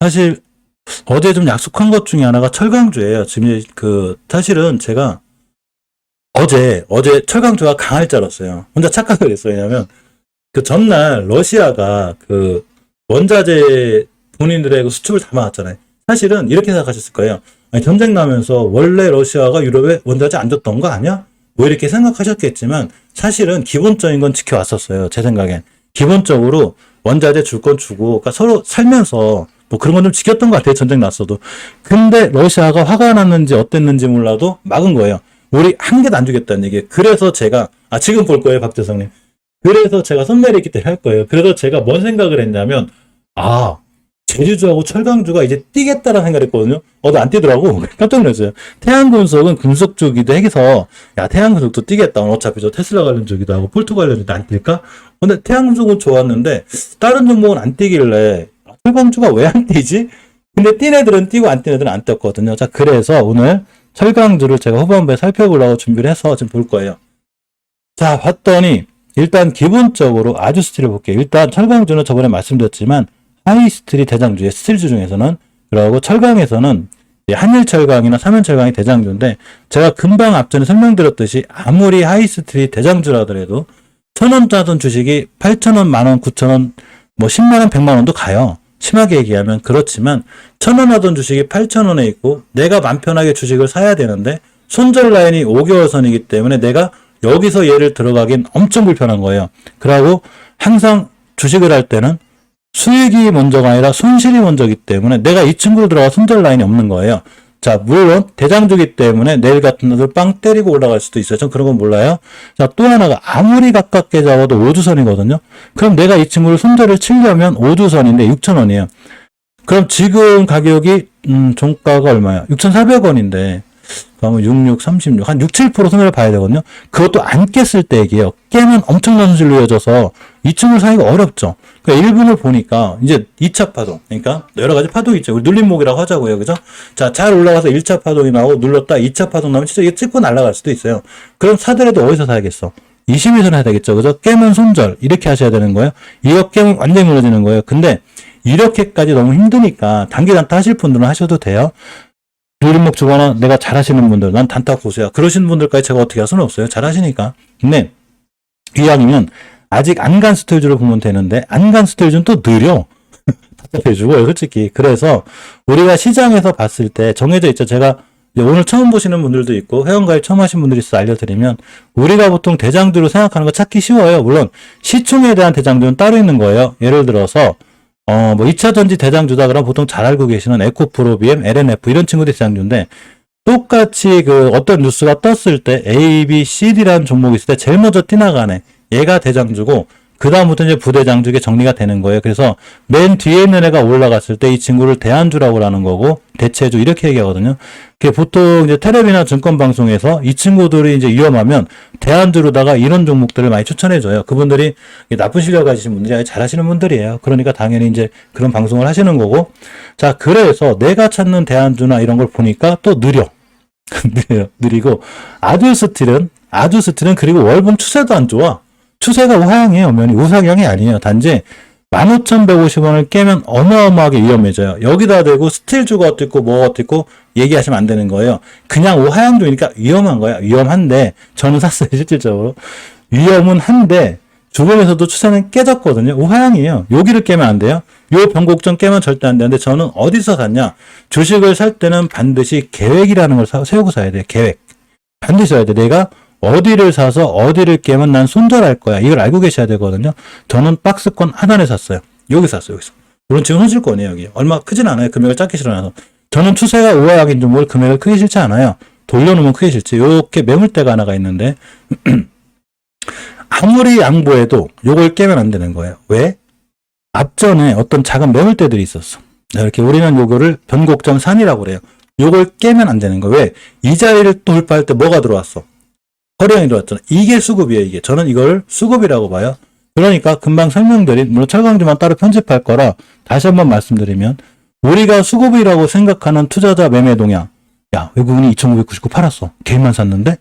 사실 어제 좀 약속한 것 중에 하나가 철강주예요. 지금 사실은 제가 어제 철강주가 강할 줄 알았어요. 혼자 착각을 했어요. 왜냐면 그 전날 러시아가 그 원자재 본인들의 그 수출을 다 막았잖아요. 사실은 이렇게 생각하셨을 거예요. 아니, 전쟁 나면서 원래 러시아가 유럽에 원자재 안 줬던 거 아니야? 뭐 이렇게 생각하셨겠지만 사실은 기본적인 건 지켜왔었어요. 제 생각엔. 기본적으로 원자재 줄 건 주고, 그러니까 서로 살면서 뭐 그런 건 좀 지켰던 것 같아요. 전쟁 났어도. 근데 러시아가 화가 났는지 어땠는지 몰라도 막은 거예요. 우리 한 개도 안 주겠다는 얘기예요. 그래서 제가, 지금 볼 거예요, 박재성님. 그래서 제가 선배를 있기 때문에 할 거예요. 그래서 제가 뭔 생각을 했냐면, 제주주하고 철강주가 이제 뛰겠다라는 생각을 했거든요. 안 뛰더라고. 깜짝 놀랐어요. 태양금속은 금속 쪽이기도 해서, 야, 태양금속도 뛰겠다. 어차피 저 테슬라 관련 쪽이기도 하고, 폴트 관련도 안 뛸까? 근데 태양금속은 좋았는데, 다른 종목은 안 뛰길래, 철강주가 왜 안 뛰지? 근데 뛴 애들은 뛰고 안 뛴 애들은 안 뛰었거든요. 자, 그래서 오늘 철강주를 제가 후반부에 살펴보려고 준비를 해서 지금 볼 거예요. 자, 봤더니, 일단 기본적으로 아주 스틸을 볼게요. 일단 철강주는 저번에 말씀드렸지만, 하이스틸이 대장주의 스틸주 중에서는, 그리고 철강에서는 한일철강이나 삼연철강이 대장주인데, 제가 금방 앞전에 설명드렸듯이 아무리 하이스틸이 대장주라 하더라도 1,000원 짜던 주식이 8,000원, 만원, 9,000원, 뭐 10만원, 100만원도 가요. 심하게 얘기하면. 그렇지만 1,000원 하던 주식이 8,000원에 있고 내가 맘 편하게 주식을 사야 되는데 손절 라인이 5개월 선이기 때문에 내가 여기서 얘를 들어가긴 엄청 불편한 거예요. 그러고 항상 주식을 할 때는 수익이 먼저가 아니라 손실이 먼저기 때문에 내가 이 친구로 들어가 손절 라인이 없는 거예요. 자, 물론 대장주기 때문에 내일 같은 날도 빵 때리고 올라갈 수도 있어요. 전 그런 건 몰라요. 자, 또 하나가 아무리 가깝게 잡아도 5주선이거든요. 그럼 내가 이 친구를 손절을 치려면 5주선인데 6,000원이에요. 그럼 지금 가격이 종가가 얼마야? 6,400원인데 그러면 66, 36, 한 6, 7% 손해를 봐야 되거든요. 그것도 안 깼을 때 얘기예요. 깨면 엄청난 손실로 이어져서 이 친구를 사기가 어렵죠. 그러니까 1분을 보니까 이제 2차 파동, 그러니까 여러 가지 파동이 있죠. 우리 눌림목이라고 하자고요. 그죠? 자, 잘 올라가서 1차 파동이 나오고 눌렀다 2차 파동 나오면 진짜 이게 찍고 날아갈 수도 있어요. 그럼 사더라도 어디서 사야겠어? 20일선 해야 되겠죠. 그죠? 깨면 손절 이렇게 하셔야 되는 거예요. 이거 깨면 완전히 무너지는 거예요. 근데 이렇게까지 너무 힘드니까 단기 단타 하실 분들은 하셔도 돼요. 눌림목 주거나 내가 잘하시는 분들, 난 단타 고수야. 그러신 분들까지 제가 어떻게 할 수는 없어요. 잘하시니까. 근데 이왕이면 아직 안 간 스테이지로 보면 되는데 안 간 스테이지는 또 느려. 답답해주고요, 솔직히. 그래서 우리가 시장에서 봤을 때 정해져 있죠. 제가 오늘 처음 보시는 분들도 있고 회원가입 처음 하신 분들이 있어 알려드리면 우리가 보통 대장주로 생각하는 거 찾기 쉬워요. 물론 시총에 대한 대장주는 따로 있는 거예요. 예를 들어서 2차 전지 대장주다 그러면 보통 잘 알고 계시는 에코프로, BM, LNF 이런 친구들이 대장주인데 똑같이 어떤 뉴스가 떴을 때 A, B, C, D라는 종목이 있을 때 제일 먼저 뛰나가네. 얘가 대장주고 그 다음부터 이제 부대장주게 정리가 되는 거예요. 그래서 맨 뒤에 있는 애가 올라갔을 때 이 친구를 대안주라고 하는 거고 대체주 이렇게 얘기하거든요. 그게 보통 이제 텔레비나 증권 방송에서 이 친구들이 이제 위험하면 대안주로다가 이런 종목들을 많이 추천해줘요. 그분들이 나쁜 실력 가지신 분들이 아주 잘하시는 분들이에요. 그러니까 당연히 이제 그런 방송을 하시는 거고. 자, 그래서 내가 찾는 대안주나 이런 걸 보니까 또 느려. 느리고 아주 스틸은 그리고 월봉 추세도 안 좋아. 추세가 우하향이에요. 엄연히 우상향이 아니에요. 단지 15,150원을 깨면 어마어마하게 위험해져요. 여기다 대고 스틸주가 어떻고 뭐가 어떻고 얘기하시면 안 되는 거예요. 그냥 우하향주니까 위험한 거야. 위험한데 저는 샀어요. 실질적으로. 위험은 한데 주변에서도 추세는 깨졌거든요. 우하향이에요. 여기를 깨면 안 돼요. 요 변곡점 깨면 절대 안 되는데 저는 어디서 샀냐. 주식을 살 때는 반드시 계획이라는 걸 세우고 사야 돼요. 계획. 반드시 사야 돼. 내가 어디를 사서 어디를 깨면 난 손절할 거야. 이걸 알고 계셔야 되거든요. 저는 박스권 하단에 샀어요. 여기 샀어요. 여기서. 물론 지금 손실권이에요. 여기. 얼마 크진 않아요. 금액을 작게 싫어놔서. 저는 추세가 우하향인 줄 모르고 금액을 크게 싫지 않아요. 돌려놓으면 크게 싫지. 요렇게 매물대가 하나가 있는데 아무리 양보해도 요걸 깨면 안 되는 거예요. 왜? 앞전에 어떤 작은 매물대들이 있었어. 이렇게 우리는 요거를 변곡점 3이라고 그래요. 요걸 깨면 안 되는 거예요. 왜? 이 자리를 돌파할 때 뭐가 들어왔어? 허리형이 들어왔잖아. 이게 수급이에요, 이게. 저는 이걸 수급이라고 봐요. 그러니까 금방 설명드린, 물론 철강주만 따로 편집할 거라 다시 한번 말씀드리면 우리가 수급이라고 생각하는 투자자 매매 동향. 야, 외국인이 2,599 팔았어. 개인만 샀는데?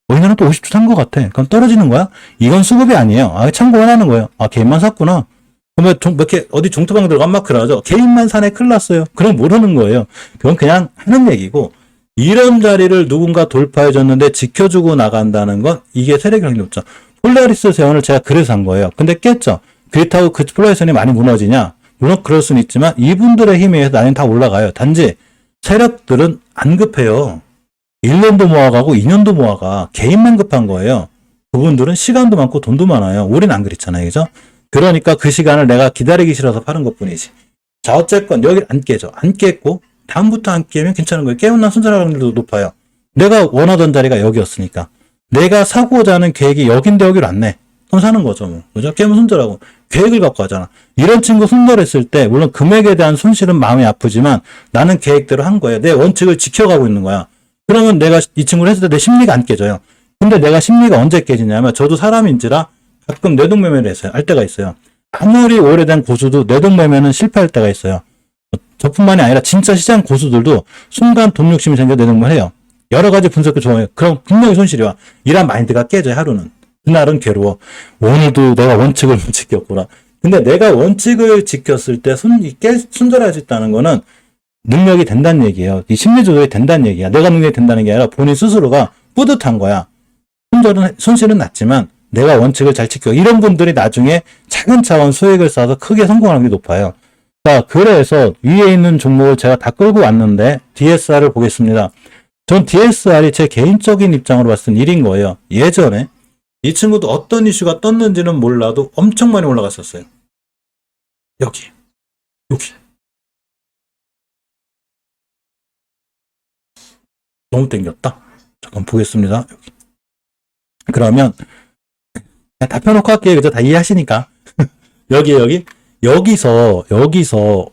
우리나라는 또 50주 산 것 같아. 그럼 떨어지는 거야? 이건 수급이 아니에요. 참고만 하는 거예요. 개인만 샀구나. 그러면 몇 개, 어디 종토방 들어가면 막 그러죠. 개인만 산에 큰일 났어요. 그럼 모르는 거예요. 그건 그냥 하는 얘기고, 이런 자리를 누군가 돌파해줬는데 지켜주고 나간다는 건 이게 세력이 높죠. 폴라리스 세원을 제가 그래서 한 거예요. 근데 깼죠. 그렇다고 그 폴라리스 세원이 많이 무너지냐? 물론 그럴 수는 있지만 이분들의 힘에 의해서 나는 다 올라가요. 단지 세력들은 안 급해요. 1년도 모아가고 2년도 모아가. 개인만 급한 거예요. 그분들은 시간도 많고 돈도 많아요. 우리는 안 그렇잖아요. 그죠? 그러니까 그 시간을 내가 기다리기 싫어서 파는 것 뿐이지. 자, 어쨌건 여기 안 깨져. 안 깼고 다음부터 안 깨면 괜찮은 거예요. 깨면 난 손절할 확률도 높아요. 내가 원하던 자리가 여기였으니까. 내가 사고자 하는 계획이 여긴데 여기로 안 내. 그럼 사는 거죠. 뭐. 그죠? 깨면 손절하고. 계획을 갖고 하잖아. 이런 친구 손절했을 때 물론 금액에 대한 손실은 마음이 아프지만 나는 계획대로 한 거예요. 내 원칙을 지켜가고 있는 거야. 그러면 내가 이 친구를 했을 때 내 심리가 안 깨져요. 근데 내가 심리가 언제 깨지냐면 저도 사람인지라 가끔 뇌동매매를 했어요. 할 때가 있어요. 아무리 오래된 고수도 뇌동매매는 실패할 때가 있어요. 저뿐만이 아니라 진짜 시장 고수들도 순간 돈 욕심이 생겨 뇌동매매를 해요. 여러 가지 분석도 좋아요. 그럼 분명히 손실이 와. 이런 마인드가 깨져요. 하루는. 그날은 괴로워. 오늘도 내가 원칙을 못 지켰구나. 근데 내가 원칙을 지켰을 때 손절할 수 있다는 거는 능력이 된다는 얘기예요. 이 심리 조절이 된다는 얘기야. 내가 능력이 된다는 게 아니라 본인 스스로가 뿌듯한 거야. 손실은 났지만 내가 원칙을 잘 지켜. 이런 분들이 나중에 차근차근 수익을 쌓아서 크게 성공하는 게 높아요. 자, 그래서 위에 있는 종목을 제가 다 끌고 왔는데 DSR을 보겠습니다. 전 DSR이 제 개인적인 입장으로 봤을 땐 1인 거예요. 예전에 이 친구도 어떤 이슈가 떴는지는 몰라도 엄청 많이 올라갔었어요. 여기. 너무 땡겼다. 잠깐 보겠습니다. 여기. 그러면 다 펴놓고 할게요. 그죠? 다 이해하시니까. 여기서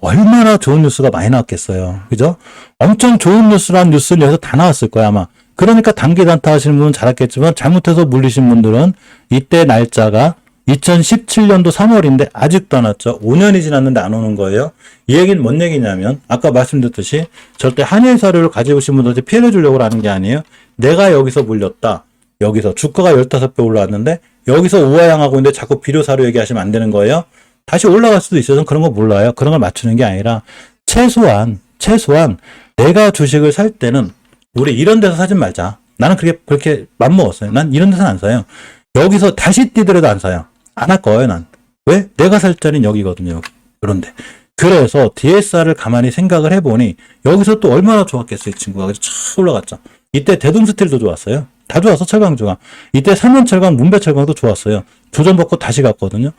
얼마나 좋은 뉴스가 많이 나왔겠어요. 그죠? 엄청 좋은 뉴스란 뉴스를 여기서 다 나왔을 거야, 아마. 그러니까 단기 단타 하시는 분은 잘했겠지만 잘못해서 물리신 분들은 이때 날짜가 2017년도 3월인데 아직도 안 왔죠. 5년이 지났는데 안 오는 거예요. 이 얘기는 뭔 얘기냐면 아까 말씀드렸듯이 절대 한일 사료를 가지고 오신 분들한테 피해를 주려고 하는 게 아니에요. 내가 여기서 물렸다. 여기서 주가가 15배 올라왔는데 여기서 우하향하고 있는데 자꾸 비료 사료 얘기하시면 안 되는 거예요. 다시 올라갈 수도 있어서 그런 거 몰라요. 그런 걸 맞추는 게 아니라 최소한 내가 주식을 살 때는 우리 이런 데서 사지 말자. 나는 그렇게 맘먹었어요. 난 이런 데서는 안 사요. 여기서 다시 뛰더라도 안 사요. 안 할 거예요, 난. 왜? 내가 살 자리는 여기거든요, 여기. 그런데. 그래서 DSR을 가만히 생각을 해보니 여기서 또 얼마나 좋았겠어요, 이 친구가. 그래서 촥 올라갔죠. 이때 대동스틸도 좋았어요. 다 좋았어, 철강주가. 이때 삼연철강, 문배철강도 좋았어요. 조정받고 다시 갔거든요.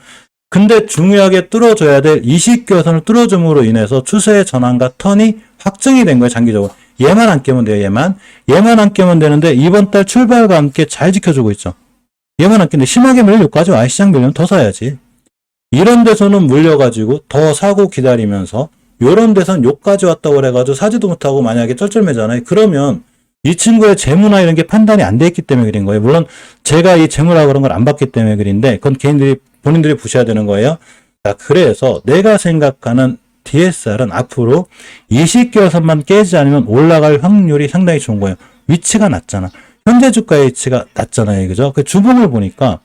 근데 중요하게 뚫어줘야 될 이식교선을 뚫어줌으로 인해서 추세의 전환과 턴이 확정이 된 거예요, 장기적으로. 얘만 안 깨면 돼요, 얘만 안 깨면 되는데 이번 달 출발과 함께 잘 지켜주고 있죠. 얘만 안 깨는데 심하게 밀려 여기까지 와. 시장 밀리면 더 사야지. 이런 데서는 물려가지고 더 사고 기다리면서 요런 데선 요까지 왔다고 그래가지고 사지도 못하고 만약에 쩔쩔매잖아요. 그러면 이 친구의 재무나 이런 게 판단이 안 돼 있기 때문에 그린 거예요. 물론 제가 이 재무라 그런 걸 안 봤기 때문에 그린데 그건 본인들이 보셔야 되는 거예요. 자, 그래서 내가 생각하는 DSR은 앞으로 20개월선만 깨지 않으면 올라갈 확률이 상당히 좋은 거예요. 위치가 낮잖아. 현재 주가의 위치가 낮잖아요. 그죠? 그 주봉을 보니까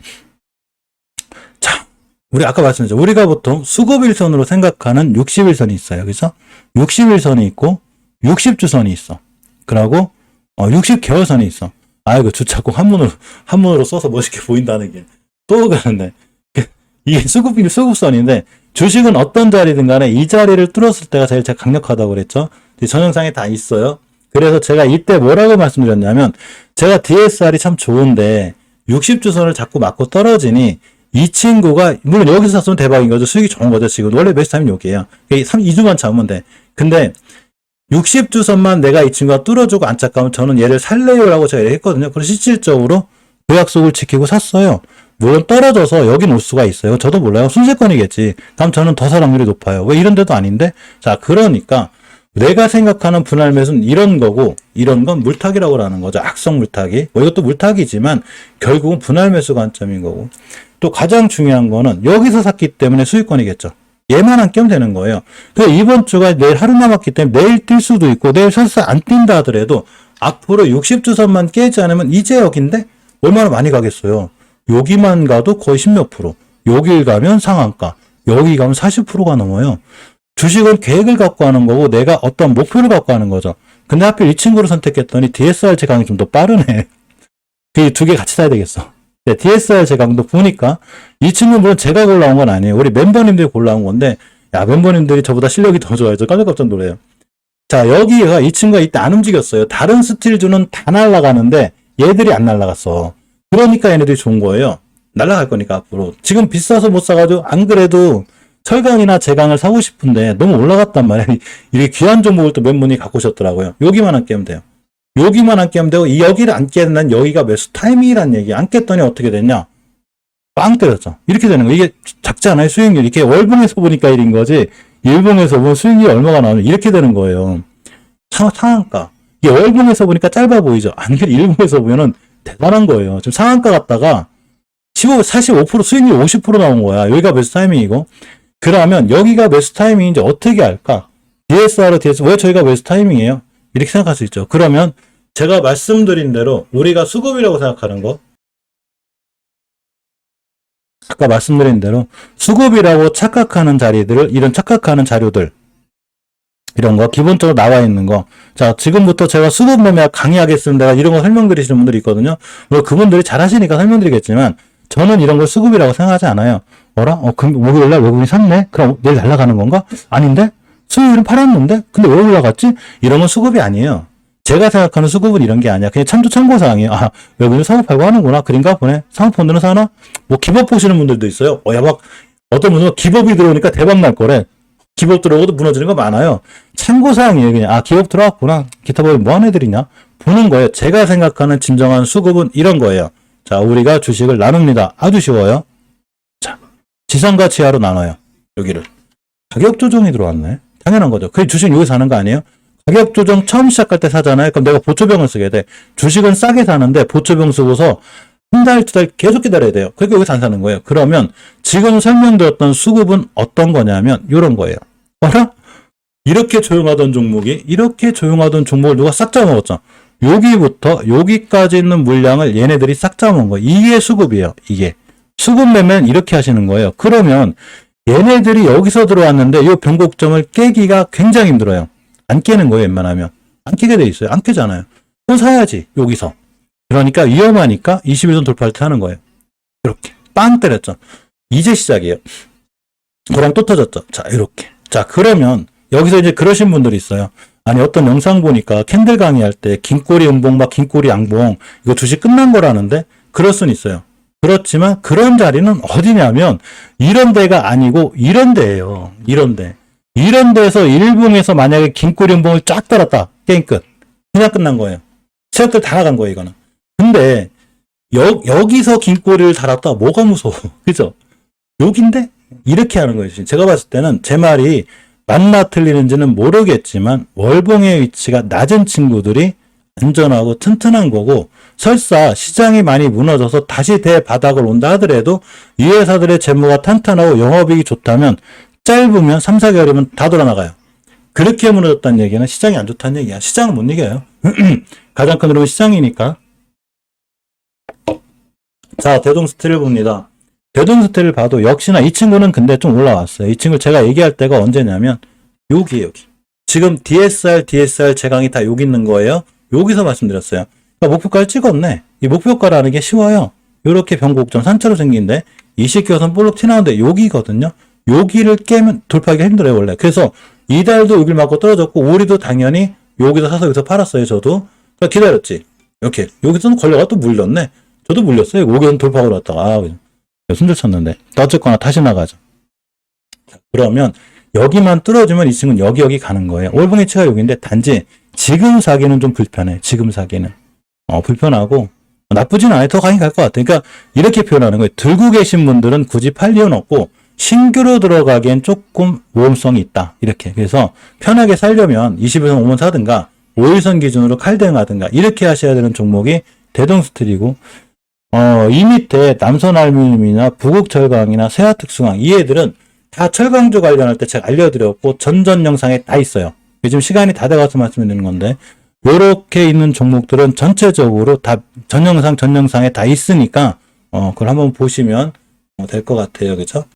자, 우리 아까 말씀드렸죠. 우리가 보통 수급일선으로 생각하는 60일선이 있어요. 그죠? 60일선이 있고 60주선이 있어. 그리고 60개월선이 있어. 아이고, 주차꼭 한문으로 써서 멋있게 보인다는 게 또 그러네. 이게 수급선인데 주식은 어떤 자리든 간에 이 자리를 뚫었을 때가 제일 강력하다고 그랬죠. 전 영상에 다 있어요. 그래서 제가 이때 뭐라고 말씀드렸냐면 제가 DSR이 참 좋은데 60주선을 자꾸 맞고 떨어지니 이 친구가 물론 여기서 샀으면 대박인 거죠. 수익이 좋은 거죠. 지금 원래 매수 타임이 여기에요. 2주만 참으면 돼. 근데 60주선만 내가 이 친구가 뚫어주고 안착하면 저는 얘를 살래요라고 제가 얘기했거든요. 그래서 실질적으로 그 약속을 지키고 샀어요. 물론 떨어져서 여긴 올 수가 있어요. 저도 몰라요. 순세권이겠지. 그럼 저는 더 살 확률이 높아요. 왜 이런 데도 아닌데? 자, 그러니까 내가 생각하는 분할 매수는 이런 거고 이런 건 물타기라고 하는 거죠. 악성 물타기. 이것도 물타기지만 결국은 분할 매수 관점인 거고 또 가장 중요한 거는 여기서 샀기 때문에 수익권이겠죠. 얘만 안 깨면 되는 거예요. 그래서 이번 주가 내일 하루 남았기 때문에 내일 뛸 수도 있고 내일 설사 안 뛴다 하더라도 앞으로 60주선만 깨지 않으면 이제 여기인데 얼마나 많이 가겠어요. 여기만 가도 거의 10몇 프로. 여길 가면 상한가. 여기 가면 40%가 넘어요. 주식은 계획을 갖고 하는 거고 내가 어떤 목표를 갖고 하는 거죠. 근데 하필 이 친구를 선택했더니 DSR 제강이 좀 더 빠르네. 그 두 개 같이 사야 되겠어. 네, DSR 제강도 보니까 이 친구는 물론 제가 골라온 건 아니에요. 우리 멤버님들이 골라온 건데 야 멤버님들이 저보다 실력이 더 좋아요. 저 깜짝깜짝 놀래요. 자 여기가 이 친구가 이때 안 움직였어요. 다른 스틸주는 다 날아가는데 얘들이 안 날아갔어. 그러니까 얘네들이 좋은 거예요. 날아갈 거니까 앞으로. 지금 비싸서 못 사가지고 안 그래도 철강이나 제강을 사고 싶은데 너무 올라갔단 말이야. 이렇게 귀한 종목을 또 몇 분이 갖고 오셨더라고요. 여기만 안 깨면 돼요. 여기만 안 깨면 되고 여기를 안 깨면 여기가 매수 타이밍이란 얘기야. 안 깼더니 어떻게 됐냐? 빵 때렸죠. 이렇게 되는 거. 이게 작지 않아요? 수익률. 이렇게 월봉에서 보니까 일인 거지. 일봉에서 보면 수익률이 얼마가 나오면 이렇게 되는 거예요. 상한가. 이게 월봉에서 보니까 짧아 보이죠? 안 그래 일봉에서 보면은 대단한 거예요. 지금 상한가 갔다가 45% 수익률 50% 나온 거야. 여기가 매수 타이밍이고. 그러면 여기가 매수 타이밍인지 어떻게 할까? DSR, 왜 저희가 매수 타이밍이에요? 이렇게 생각할 수 있죠. 그러면 제가 말씀드린 대로 우리가 수급이라고 생각하는 거, 아까 말씀드린 대로 수급이라고 착각하는 자리들을, 이런 착각하는 자료들, 이런 거 기본적으로 나와 있는 거. 자, 지금부터 제가 수급 매매 강의하겠습니다. 이런 거 설명드리시는 분들이 있거든요. 물론 그분들이 잘하시니까 설명드리겠지만 저는 이런 걸 수급이라고 생각하지 않아요. 뭐라? 그럼 목요일날 외국인이 샀네? 그럼 내일 날아가는 건가? 아닌데? 수요일은 팔았는데? 근데 왜 올라갔지? 이런 건 수급이 아니에요. 제가 생각하는 수급은 이런 게 아니야. 그냥 참고사항이에요. 아, 외국인이 사고 팔고 하는구나. 그런가 보네. 사모펀드는 사나? 뭐 기법 보시는 분들도 있어요. 야, 막 어떤 분은 기법이 들어오니까 대박 날 거래. 기법 들어오고도 무너지는 거 많아요. 참고사항이에요. 그냥 아 기법 들어왔구나. 기타 보면 뭐하는 애들이냐? 보는 거예요. 제가 생각하는 진정한 수급은 이런 거예요. 자, 우리가 주식을 나눕니다. 아주 쉬워요. 자, 지상과 지하로 나눠요. 여기를. 가격 조정이 들어왔네. 당연한 거죠. 그 주식 여기 사는 거 아니에요? 가격 조정 처음 시작할 때 사잖아요. 그럼 내가 보초병을 쓰게 돼. 주식은 싸게 사는데 보초병 쓰고서 한 달, 두 달 계속 기다려야 돼요. 그러니까 여기서 안 사는 거예요. 그러면 지금 설명드렸던 수급은 어떤 거냐면 이런 거예요. 알아? 이렇게 조용하던 종목이 이렇게 조용하던 종목을 누가 싹 잡아먹었죠. 여기부터 여기까지 있는 물량을 얘네들이 싹 잡아먹은 거예요. 이게 수급이에요. 이게. 수급 매매는 이렇게 하시는 거예요. 그러면 얘네들이 여기서 들어왔는데 이 변곡점을 깨기가 굉장히 힘들어요. 안 깨는 거예요. 웬만하면. 안 깨게 돼 있어요. 안 깨잖아요. 그건 사야지. 여기서. 그러니까 위험하니까 21선 돌파할 때 하는 거예요. 이렇게. 빵 때렸죠. 이제 시작이에요. 그럼 또 터졌죠. 자, 이렇게. 자, 그러면 여기서 이제 그러신 분들이 있어요. 아니, 어떤 영상 보니까 캔들 강의할 때 긴꼬리 음봉 막 긴꼬리 양봉 이거 주식 끝난 거라는데 그럴 수는 있어요. 그렇지만 그런 자리는 어디냐면 이런 데가 아니고 이런 데예요. 이런 데. 이런 데에서 일봉에서 만약에 긴꼬리 음봉을 쫙 달았다. 게임 끝. 그냥 끝난 거예요. 체력들 다 나간 거예요, 이거는. 근데 여기서 긴꼬리를 달았다. 뭐가 무서워. 그죠? 여긴데? 이렇게 하는 거예요. 제가 봤을 때는 제 말이 맞나 틀리는지는 모르겠지만 월봉의 위치가 낮은 친구들이 안전하고 튼튼한 거고 설사 시장이 많이 무너져서 다시 대바닥을 온다 하더라도 이 회사들의 재무가 탄탄하고 영업이익이 좋다면 짧으면 3, 4개월이면 다 돌아나가요. 그렇게 무너졌다는 얘기는 시장이 안 좋다는 얘기야. 시장은 못 이겨요. 가장 큰 흐름은 시장이니까. 자, 대동스틸을 봅니다. 대동스틸을 봐도 역시나 이 친구는 근데 좀 올라왔어요. 이 친구 제가 얘기할 때가 언제냐면 여기. 지금 DSR 제강이 다 여기 있는 거예요. 여기서 말씀드렸어요. 그러니까 목표가를 찍었네. 이 목표가라는 게 쉬워요. 이렇게 변곡점 산처럼 생긴데 20개선 볼록 튀나오는데 여기거든요. 여기를 깨면 돌파하기가 힘들어요, 원래. 그래서 이달도 여기를 맞고 떨어졌고 우리도 당연히 여기서 사서 여기서 팔았어요, 저도. 그러니까 기다렸지. 이렇게. 여기서는 걸려가 또 물렸네. 저도 물렸어요. 여기는 돌파하고 났다가. 손절 쳤는데. 어쨌거나 다시 나가죠. 자, 그러면 여기만 뚫어주면 이 친구는 여기 가는 거예요. 월봉의 치가 여기인데 단지 지금 사기는 좀 불편해. 지금 사기는. 불편하고 나쁘진 않아요. 더 강히 갈 것 같아요. 그러니까 이렇게 표현하는 거예요. 들고 계신 분들은 굳이 팔 이유는 없고 신규로 들어가기엔 조금 모험성이 있다. 이렇게. 그래서 편하게 살려면 20일선 5만 사든가 5일선 기준으로 칼 대응하든가 이렇게 하셔야 되는 종목이 대동스틸이고 이 밑에 남선알루미늄이나 부국철강이나 세아특수강 이 애들은 다 철강조 관련할 때 제가 알려드렸고 전전 영상에 다 있어요. 요즘 시간이 다 돼가서 말씀드리는 건데 요렇게 있는 종목들은 전체적으로 다 전 영상에 다 있으니까 그걸 한번 보시면 될 것 같아요. 그죠?